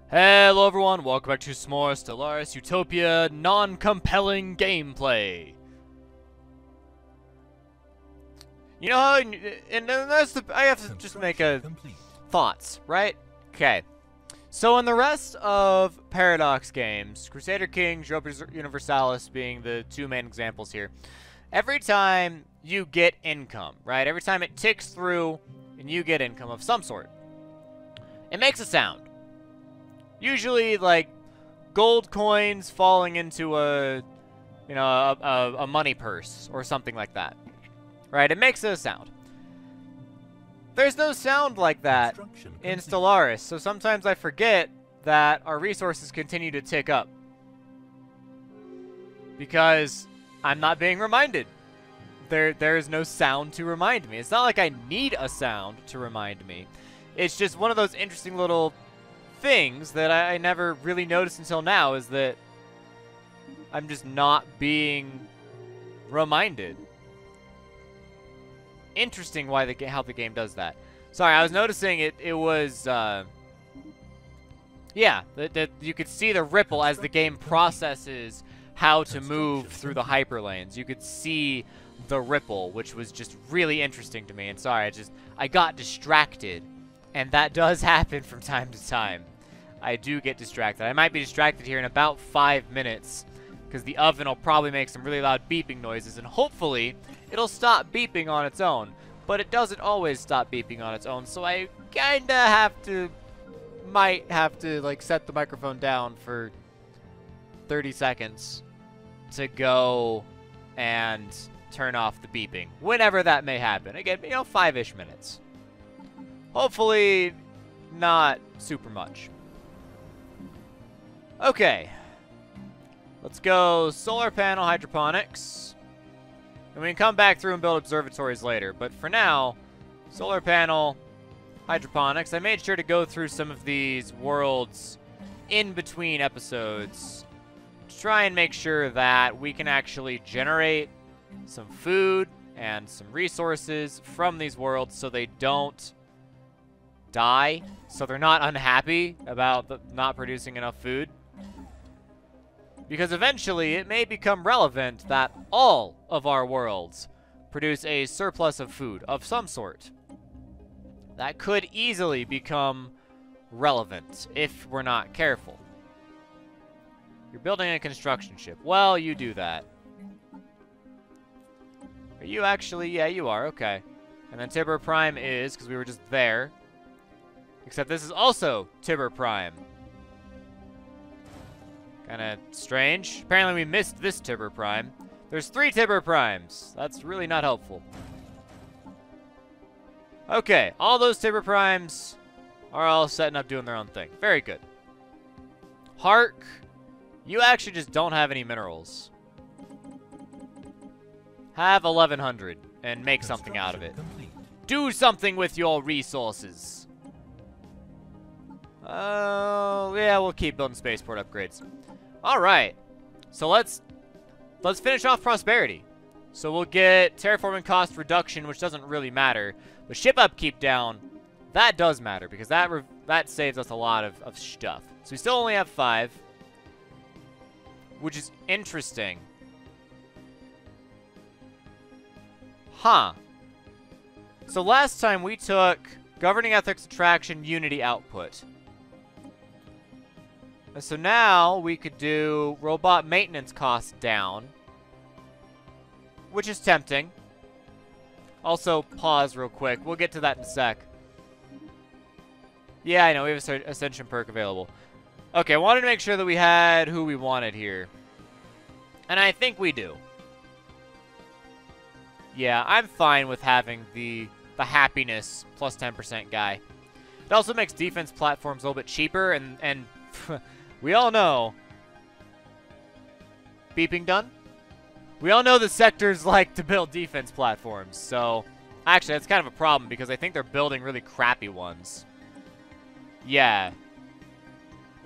Hello everyone, welcome back to some more Stellaris Utopia non-compelling gameplay. You know how, and that's the, I have to just make a thoughts, right? Okay. So in the rest of Paradox games, Crusader Kings, Europa Universalis being the two main examples here, every time you get income, right? Every time it ticks through and you get income of some sort, it makes a sound. Usually, like, gold coins falling into a money purse or something like that. Right? It makes a sound. There's no sound like that in Stellaris, so sometimes I forget that our resources continue to tick up. Because I'm not being reminded. There is no sound to remind me. It's not like I need a sound to remind me. It's just one of those interesting little things that I never really noticed until now, is that I'm just not being reminded. Interesting why how the game does that. Sorry, I was noticing it was yeah, that you could see the ripple as the game processes how to move through the hyperlanes. You could see the ripple, which was just really interesting to me. And sorry, I got distracted. And that does happen from time to time. I do get distracted. I might be distracted here in about 5 minutes, because the oven will probably make some really loud beeping noises, and hopefully it'll stop beeping on its own. But it doesn't always stop beeping on its own, so I kinda might have to like set the microphone down for 30 seconds to go and turn off the beeping, whenever that may happen. Again, 5-ish minutes. Hopefully, not super much. Okay. Let's go solar panel hydroponics. And we can come back through and build observatories later. But for now, solar panel hydroponics. I made sure to go through some of these worlds in between episodes to try and make sure that we can actually generate some food and some resources from these worlds so they don't die, so they're not unhappy about not producing enough food. Because eventually it may become relevant that all of our worlds produce a surplus of food of some sort. That could easily become relevant if we're not careful. You're building a construction ship. Well, you do that. Are you actually? Yeah, you are. Okay. And then Tiber Prime is, because we were just there. Except this is also Tiber Prime. Kinda strange. Apparently we missed this Tiber Prime. There's 3 Tiber Primes. That's really not helpful. Okay, all those Tiber Primes are all setting up doing their own thing. Very good. Hark, you actually just don't have any minerals. Have 1,100 and make something out of it. Do something with your resources. Oh, yeah, we'll keep building spaceport upgrades. All right. So let's finish off prosperity. So we'll get terraforming cost reduction, which doesn't really matter. But ship upkeep down, that does matter, because that saves us a lot of stuff. So we still only have 5, which is interesting. Huh. So last time we took governing ethics attraction unity output. So now we could do robot maintenance costs down, which is tempting. Also, pause real quick. We'll get to that in a sec. Yeah, I know. We have a Ascension perk available. Okay, I wanted to make sure that we had who we wanted here. And I think we do. Yeah, I'm fine with having the happiness plus 10% guy. It also makes defense platforms a little bit cheaper, and we all know... Beeping done? We all know the sectors like to build defense platforms, so... Actually, that's kind of a problem, because I think they're building really crappy ones. Yeah.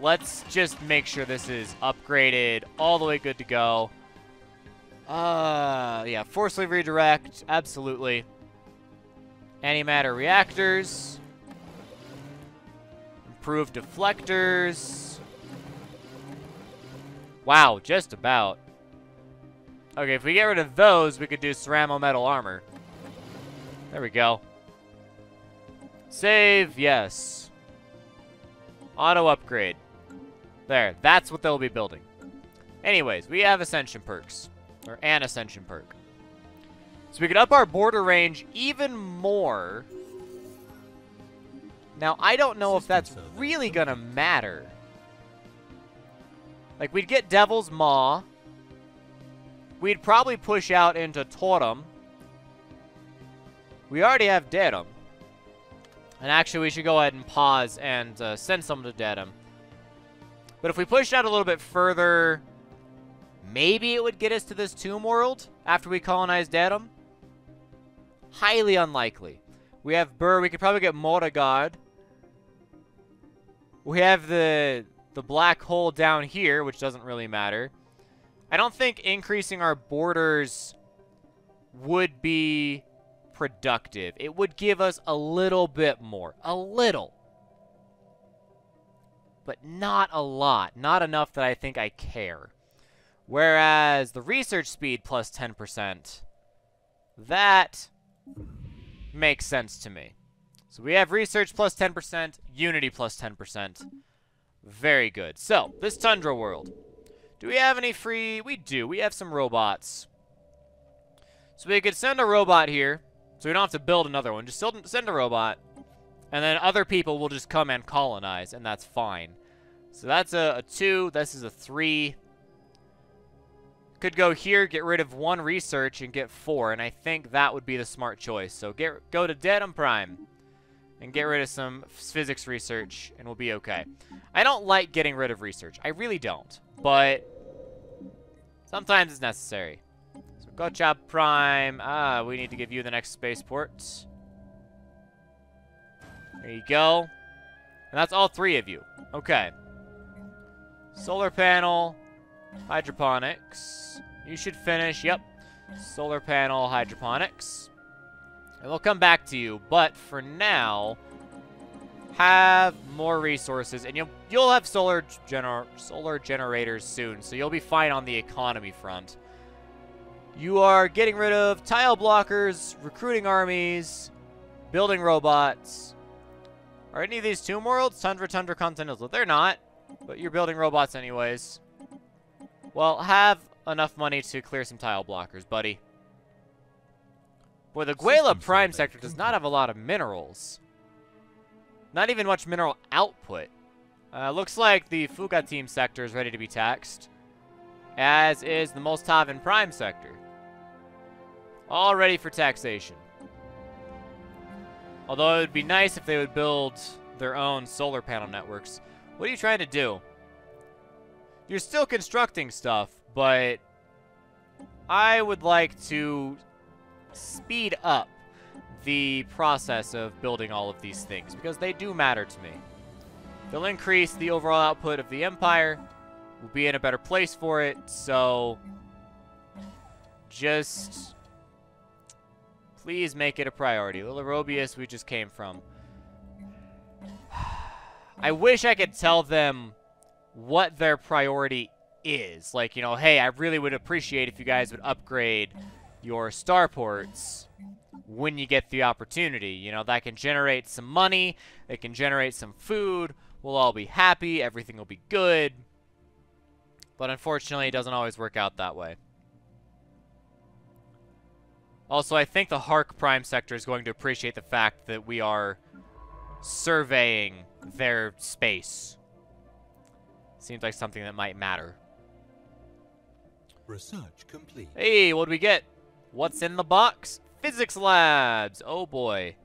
Let's just make sure this is upgraded, all the way good to go. Yeah, forcefully redirect, absolutely. Antimatter reactors. Improved deflectors. Wow, just about. Okay, if we get rid of those, we could do ceramo metal armor. There we go. Save, yes. Auto upgrade. There, that's what they'll be building. Anyways, we have ascension perks. Or an ascension perk. So we could up our border range even more. Now, I don't know if that's really gonna matter. Like, we'd get Devil's Maw. We'd probably push out into Totem. We already have Dedham. And actually, we should go ahead and pause and send some to Dedham. But if we pushed out a little bit further, maybe it would get us to this Tomb World after we colonize Dedham. Highly unlikely. We have Burr. We could probably get Moragard. We have the black hole down here, which doesn't really matter. I don't think increasing our borders would be productive. It would give us a little bit more. A little. But not a lot. Not enough that I think I care. Whereas the research speed plus 10%, that makes sense to me. So we have research plus 10%, unity plus 10%. Very good. So, this Tundra world. Do we have any free? We do. We have some robots. So we could send a robot here. So we don't have to build another one. Just send a robot. And then other people will just come and colonize, and that's fine. So that's a 2. This is a 3. Could go here, get rid of 1 research, and get 4. And I think that would be the smart choice. So go to Dedham Prime. And get rid of some physics research, and we'll be okay. I don't like getting rid of research. I really don't. But sometimes it's necessary. So Gochab Prime. We need to give you the next spaceport. There you go. And that's all 3 of you. Okay. Solar panel. Hydroponics. You should finish. Yep. Solar panel, hydroponics. And we'll come back to you, but for now, have more resources, and you'll have solar generators soon, so you'll be fine on the economy front. You are getting rid of tile blockers, recruiting armies, building robots. Are any of these Tomb Worlds? Tundra, Continental. They're not, but you're building robots anyways. Well, have enough money to clear some tile blockers, buddy. Boy, the Guela Prime sector does not have a lot of minerals. Not even much mineral output. Looks like the Fuga Team sector is ready to be taxed. As is the Molstaven Prime sector. All ready for taxation. Although it would be nice if they would build their own solar panel networks. What are you trying to do? You're still constructing stuff, but I would like to speed up the process of building all of these things, because they do matter to me. They'll increase the overall output of the Empire. We'll be in a better place for it, so just please make it a priority. Little Robius we just came from. I wish I could tell them what their priority is. Like, you know, hey, I really would appreciate if you guys would upgrade your starports when you get the opportunity. You know, that can generate some money, it can generate some food, we'll all be happy, everything will be good. But unfortunately, it doesn't always work out that way. Also, I think the Hark Prime sector is going to appreciate the fact that we are surveying their space. Seems like something that might matter. Research complete. Hey, what do we get? What's in the box? Physics labs. Oh boy.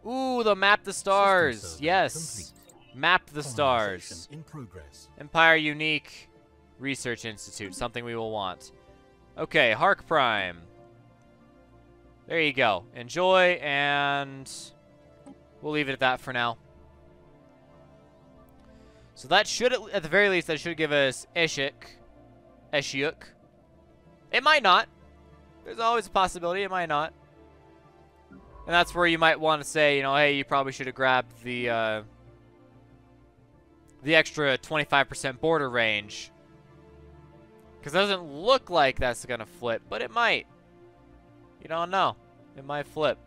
Ooh, the map the stars. Yes. Complete. Map the stars. In progress. Empire Unique Research Institute. Something we will want. Okay, Hark Prime. There you go. Enjoy, and we'll leave it at that for now. So that should, at the very least, that should give us Eshiuk. It might not. There's always a possibility it might not. And that's where you might want to say, you know, hey, you probably should have grabbed the the extra 25% border range. Because it doesn't look like that's going to flip, but it might. You don't know. It might flip.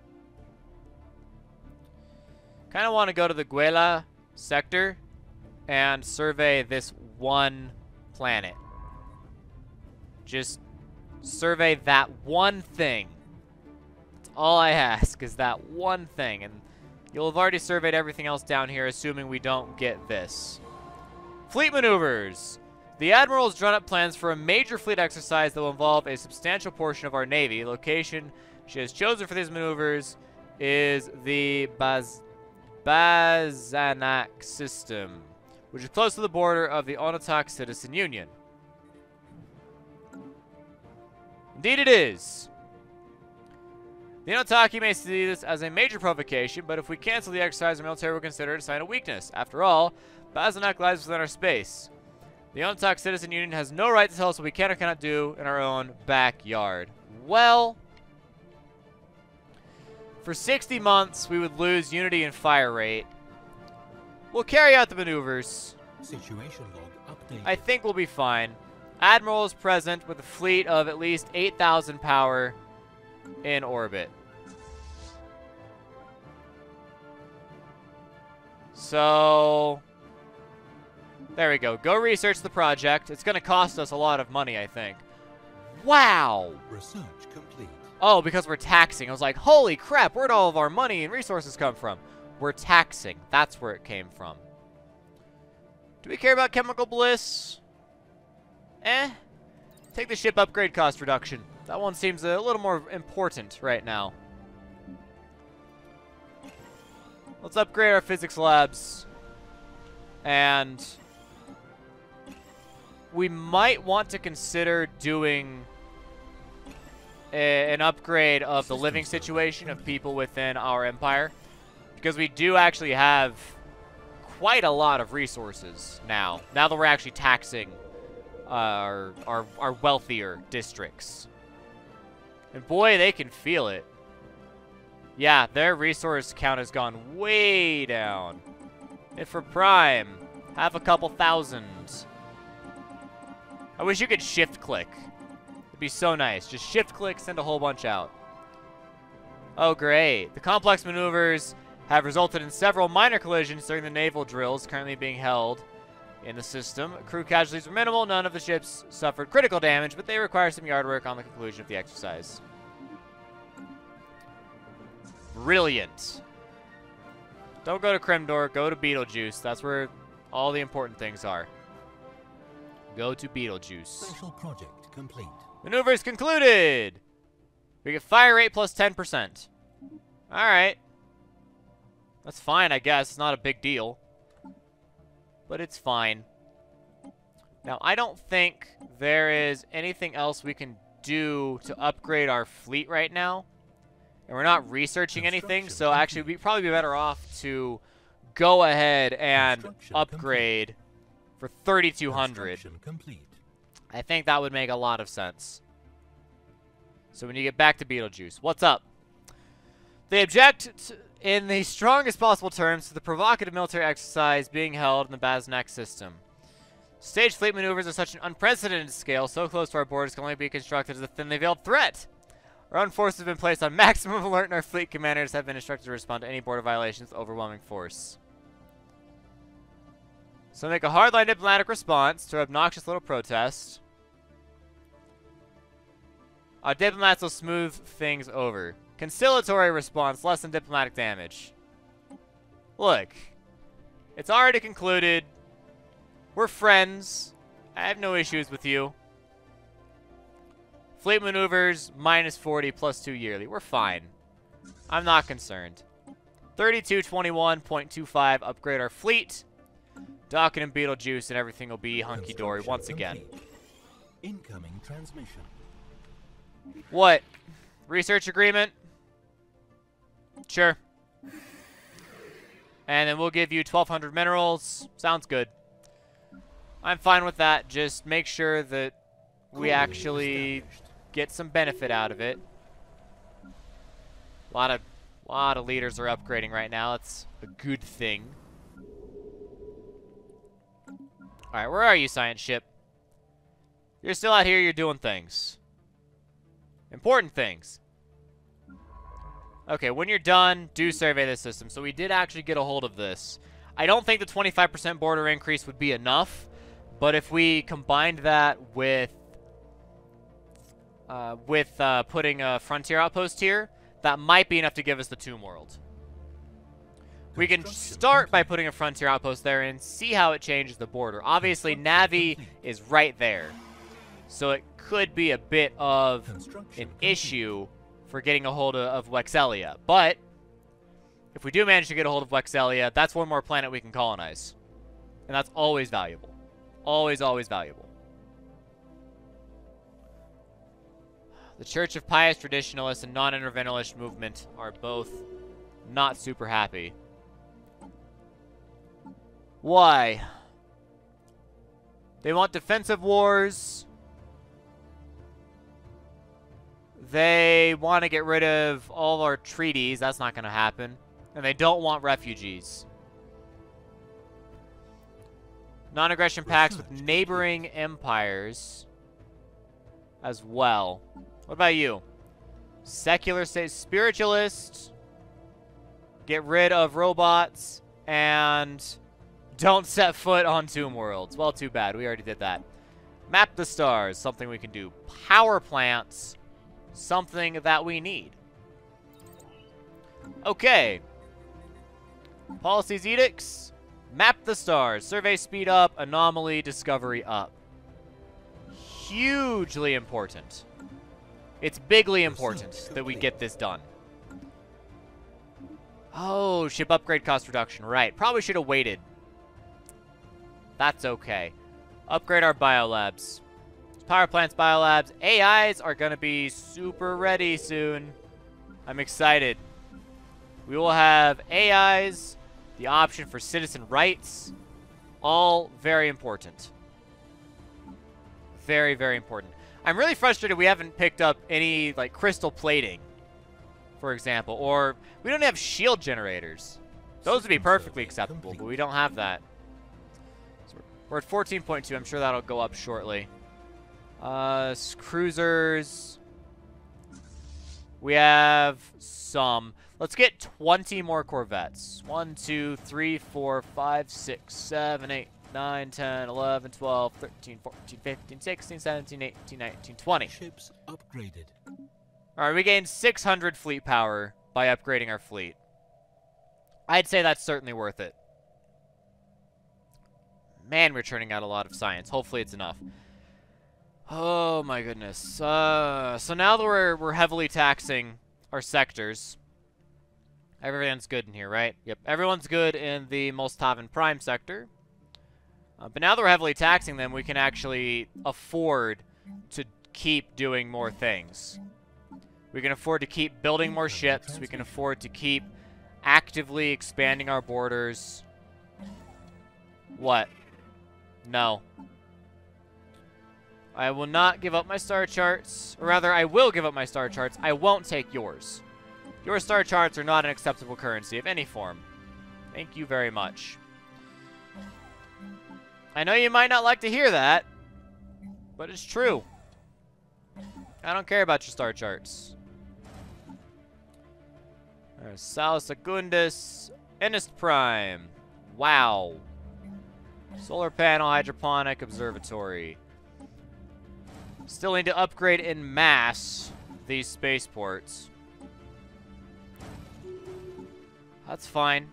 Kind of want to go to the Guela sector and survey this one planet. Just survey that one thing. That's all I ask, is that one thing. And you'll have already surveyed everything else down here, assuming we don't get this. Fleet maneuvers. The Admiral has drawn up plans for a major fleet exercise that will involve a substantial portion of our Navy. The location she has chosen for these maneuvers is the Bazanak system, which is close to the border of the Onotak Citizen Union. Indeed it is. The Onotaki may see this as a major provocation, but if we cancel the exercise, the military will consider it a sign of weakness. After all, Bazanak lies within our space. The Onotak Citizen Union has no right to tell us what we can or cannot do in our own backyard. Well, for 60 months, we would lose unity and fire rate. We'll carry out the maneuvers. Situation log update. I think we'll be fine. Admiral is present with a fleet of at least 8,000 power in orbit. So, there we go. Go research the project. It's going to cost us a lot of money, I think. Wow! Research complete. Oh, because we're taxing. I was like, holy crap, where'd all of our money and resources come from? We're taxing. That's where it came from. Do we care about chemical bliss? Take the ship upgrade cost reduction. That one seems a little more important right now. Let's upgrade our physics labs. And we might want to consider doing an upgrade of the living situation of people within our empire. Because we do actually have quite a lot of resources now. Now that we're actually taxing our wealthier districts. And boy, they can feel it. Yeah, their resource count has gone way down. And for Prime, have a couple thousand. I wish you could shift click. It'd be so nice. Just shift click, send a whole bunch out. Oh, great. The complex maneuvers have resulted in several minor collisions during the naval drills currently being held in the system. Crew casualties were minimal. None of the ships suffered critical damage, but they require some yard work on the conclusion of the exercise. Brilliant. Don't go to Kremdor, go to Beetlejuice. That's where all the important things are. Go to Beetlejuice. Special project complete. Maneuvers concluded! We get fire rate plus 10%. Alright. That's fine, I guess. It's not a big deal. But it's fine. Now, I don't think there is anything else we can do to upgrade our fleet right now. And we're not researching anything, so actually we'd probably be better off to go ahead and upgrade for 3,200. I think that would make a lot of sense. So when you get back to Beetlejuice, what's up? They object in the strongest possible terms to the provocative military exercise being held in the Baznak system. Staged fleet maneuvers of such an unprecedented scale, so close to our borders, can only be constructed as a thinly veiled threat. Our own forces have been placed on maximum alert, and our fleet commanders have been instructed to respond to any border violations with overwhelming force. So make a hardline diplomatic response to obnoxious little protest. Our diplomats will smooth things over. Conciliatory response, less than diplomatic damage. Look, it's already concluded. We're friends. I have no issues with you. Fleet maneuvers, minus 40, plus 2 yearly. We're fine. I'm not concerned. 3221.25, upgrade our fleet. Docking and Beetlejuice, and everything will be hunky-dory once again. Incoming transmission. What? Research agreement? Sure. And then we'll give you 1,200 minerals. Sounds good. I'm fine with that. Just make sure that we actually get some benefit out of it. A lot of leaders are upgrading right now. It's a good thing. Alright, where are you, science ship? You're still out here, you're doing things. Important things. Okay, when you're done, do survey the system. So we did actually get a hold of this. I don't think the 25% border increase would be enough, but if we combined that with putting a frontier outpost here, that might be enough to give us the Tomb World. We can start by putting a frontier outpost there and see how it changes the border. Obviously, Navi is right there, so it could be a bit of an issue for getting a hold of Wexelia. But if we do manage to get a hold of Wexelia, that's one more planet we can colonize. And that's always valuable. Always, always valuable. The Church of Pious Traditionalists and Non-Interventionalist Movement are both not super happy. Why? They want defensive wars. They want to get rid of all our treaties. That's not going to happen. And they don't want refugees. Non-aggression pacts with neighboring empires as well. What about you? Secular state, spiritualist. Get rid of robots. And don't set foot on Tomb Worlds. Well, too bad. We already did that. Map the stars. Something we can do. Power plants. Something that we need. Okay. Policies, edicts. Map the stars. Survey speed up. Anomaly discovery up. Hugely important. It's bigly important that we get this done. Oh, ship upgrade cost reduction. Right. Probably should have waited. That's okay. Upgrade our biolabs. Power plants, biolabs. AIs are going to be super ready soon. I'm excited. We will have AIs, the option for citizen rights. All very important. Very, very important. I'm really frustrated we haven't picked up any, like, crystal plating, for example. Or we don't have shield generators. Those would be perfectly acceptable, but we don't have that. So we're at 14.2. I'm sure that'll go up shortly. Cruisers. We have some. Let's get 20 more Corvettes. 1, 2, 3, 4, 5, 6, 7, 8, 9, 10, 11, 12, 13, 14, 15, 16, 17, 18, 19, 20. Ships upgraded. Alright, we gained 600 fleet power by upgrading our fleet. I'd say that's certainly worth it. Man, we're churning out a lot of science. Hopefully it's enough. Oh my goodness. So now that we're heavily taxing our sectors, everyone's good in here, right? Yep, everyone's good in the Molstaven Prime sector. But now that we're heavily taxing them, we can actually afford to keep doing more things. We can afford to keep building more ships. We can afford to keep actively expanding our borders. What? No. I will not give up my star charts. Or rather, I will give up my star charts. I won't take yours. Your star charts are not an acceptable currency of any form. Thank you very much. I know you might not like to hear that, but it's true. I don't care about your star charts. There's Salus Secundus, Innis Prime. Wow. Solar panel, hydroponic, observatory. Still need to upgrade en masse these spaceports. That's fine.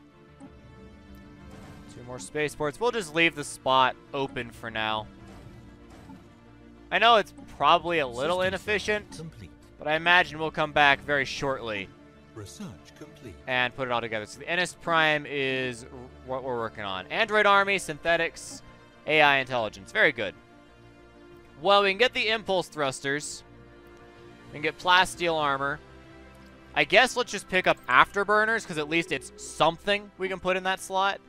2 more spaceports. We'll just leave the spot open for now. I know it's probably a little inefficient, but I imagine we'll come back very shortly Research complete. and put it all together. So the Innis Prime is what we're working on. Android Army, Synthetics, AI Intelligence. Very good. Well, we can get the Impulse Thrusters. We can get Plasteel Armor. I guess let's just pick up Afterburners, because at least it's something we can put in that slot.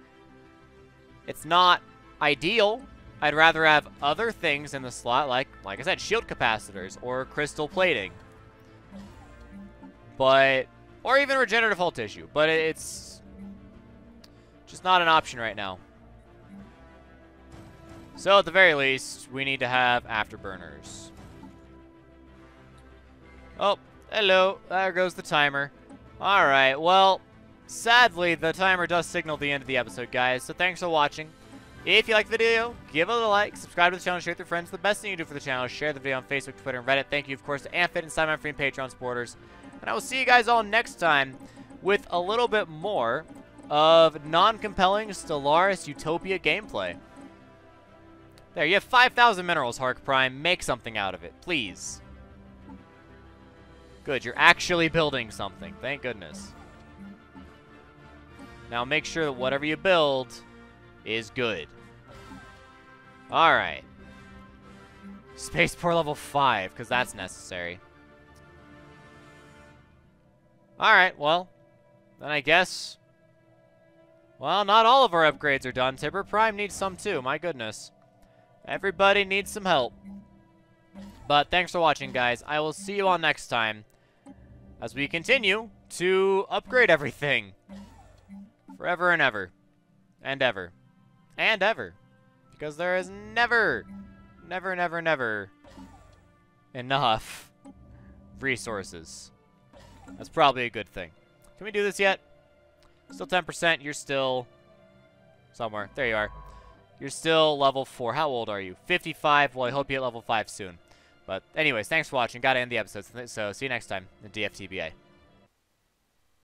It's not ideal. I'd rather have other things in the slot, like I said, shield capacitors or crystal plating. But, or even regenerative hull tissue. But it's just not an option right now. So at the very least, we need to have afterburners. Oh, hello. There goes the timer. Alright, well, sadly, the timer does signal the end of the episode, guys. So thanks for watching. If you liked the video, give it a like, subscribe to the channel, share with your friends. The best thing you do for the channel is share the video on Facebook, Twitter, and Reddit. Thank you, of course, to Amphit and Simon Free and Patreon supporters. And I will see you guys all next time with a little bit more of non-compelling Stellaris Utopia gameplay. There, you have 5,000 minerals, Hark Prime. Make something out of it, please. Good, you're actually building something. Thank goodness. Now make sure that whatever you build is good. Alright. Spaceport level 5, because that's necessary. Alright, well, then I guess... Well, not all of our upgrades are done. Timber Prime needs some too, my goodness. Everybody needs some help. But thanks for watching, guys. I will see you all next time as we continue to upgrade everything. Forever and ever. And ever. And ever. Because there is never enough resources. That's probably a good thing. Can we do this yet? Still 10%. You're still somewhere. There you are. You're still level 4. How old are you? 55. Well, I hope you hit level 5 soon. But anyways, thanks for watching. Gotta end the episode. So see you next time in DFTBA.